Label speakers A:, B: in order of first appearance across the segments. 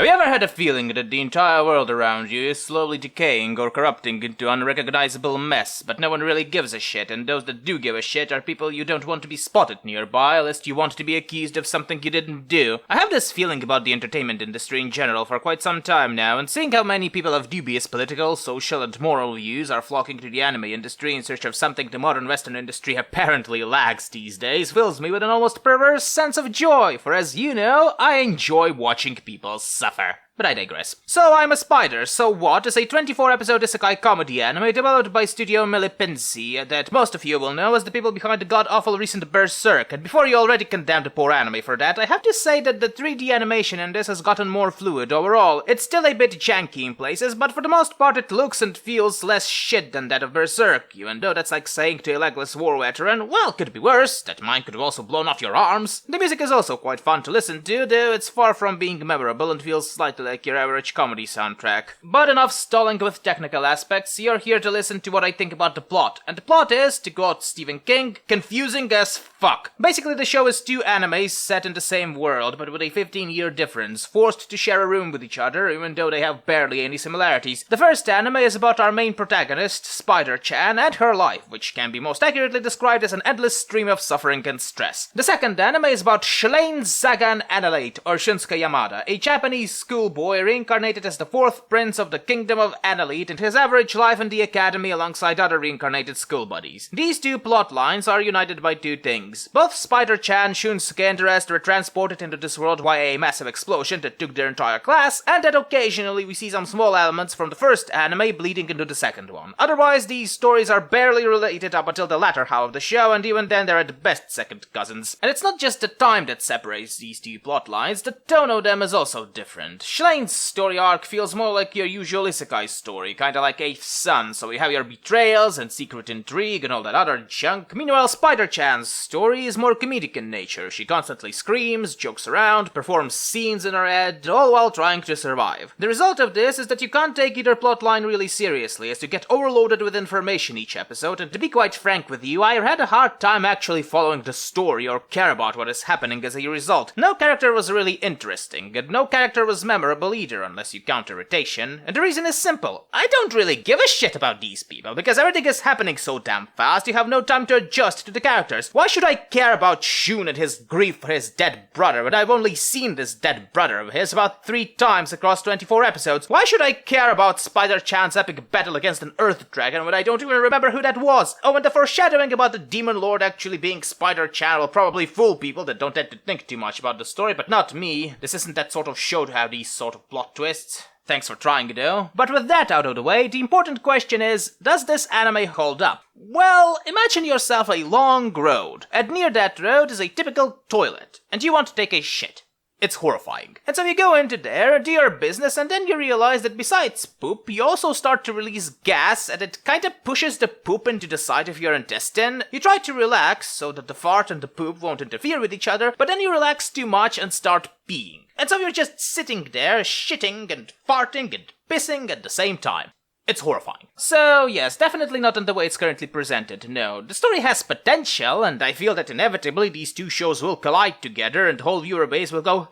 A: Have you ever had a feeling that the entire world around you is slowly decaying or corrupting into unrecognizable mess, but no one really gives a shit, and those that do give a shit are people you don't want to be spotted nearby, lest you want to be accused of something you didn't do? I have this feeling about the entertainment industry in general for quite some time now, and seeing how many people of dubious political, social, and moral views are flocking to the anime industry in search of something the modern Western industry apparently lacks these days fills me with an almost perverse sense of joy, for as you know, I enjoy watching people suffer. But I digress. So I'm a Spider, So What is a 24-episode isekai comedy anime developed by Studio Millipinci that most of you will know as the people behind the god-awful recent Berserk, and before you already condemn the poor anime for that, I have to say that the 3D animation in this has gotten more fluid overall. It's still a bit janky in places, but for the most part it looks and feels less shit than that of Berserk, even though that's like saying to a legless war veteran, well, could be worse, that mine could have also blown off your arms. The music is also quite fun to listen to, though it's far from being memorable and feels slightly like your average comedy soundtrack. But enough stalling with technical aspects, you're here to listen to what I think about the plot. And the plot is, to quote Stephen King, confusing as fuck. Basically, the show is two animes set in the same world, but with a 15-year difference, forced to share a room with each other, even though they have barely any similarities. The first anime is about our main protagonist, Spider-Chan, and her life, which can be most accurately described as an endless stream of suffering and stress. The second anime is about Shalane Sagan Annihilate, or Shunsuke Yamada, a Japanese schoolboy reincarnated as the fourth prince of the kingdom of Annihilate and his average life in the academy alongside other reincarnated school buddies. These two plot lines are united by two things. Both Spider-Chan, Shunsuke, and the rest were transported into this world via a massive explosion that took their entire class, and that occasionally we see some small elements from the first anime bleeding into the second one. Otherwise, these stories are barely related up until the latter half of the show, and even then they're at best second cousins. And it's not just the time that separates these two plot lines, the tone of them is also different. Shalane's story arc feels more like your usual isekai story, kinda like Eighth Son, so you have your betrayals and secret intrigue and all that other junk. Meanwhile, Spider-Chan's story is more comedic in nature. She constantly screams, jokes around, performs scenes in her head, all while trying to survive. The result of this is that you can't take either plotline really seriously, as you get overloaded with information each episode, and to be quite frank with you, I had a hard time actually following the story or care about what is happening as a result. No character was really interesting, and no character was memorable either, unless you count irritation, and the reason is simple. I don't really give a shit about these people, because everything is happening so damn fast, you have no time to adjust to the characters. Why should I care about Shun and his grief for his dead brother when I've only seen this dead brother of his about 3 times across 24 episodes? Why should I care about Spider-Chan's epic battle against an Earth Dragon when I don't even remember who that was? Oh, and the foreshadowing about the Demon Lord actually being Spider-Chan will probably fool people that don't tend to think too much about the story, but not me. This isn't that sort of show to have these sort of plot twists. Thanks for trying, though. But with that out of the way, the important question is, does this anime hold up? Well, imagine yourself a long road, and near that road is a typical toilet, and you want to take a shit. It's horrifying. And so you go into there, do your business, and then you realize that besides poop, you also start to release gas, and it kinda pushes the poop into the side of your intestine. You try to relax, so that the fart and the poop won't interfere with each other, but then you relax too much and start peeing. And so you're just sitting there, shitting and farting and pissing at the same time. It's horrifying. So yes, definitely not in the way it's currently presented, no. The story has potential, and I feel that inevitably these two shows will collide together and the whole viewer base will go,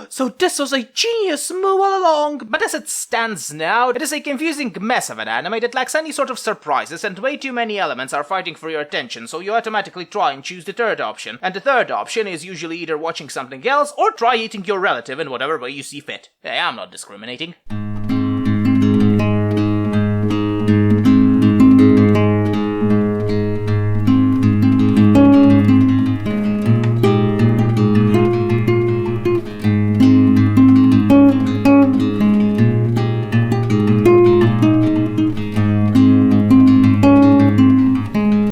A: so this was a genius move all along. But as it stands now, it is a confusing mess of an anime that lacks any sort of surprises, and way too many elements are fighting for your attention, so you automatically try and choose the third option. And the third option is usually either watching something else or try eating your relative in whatever way you see fit. Hey, I'm not discriminating.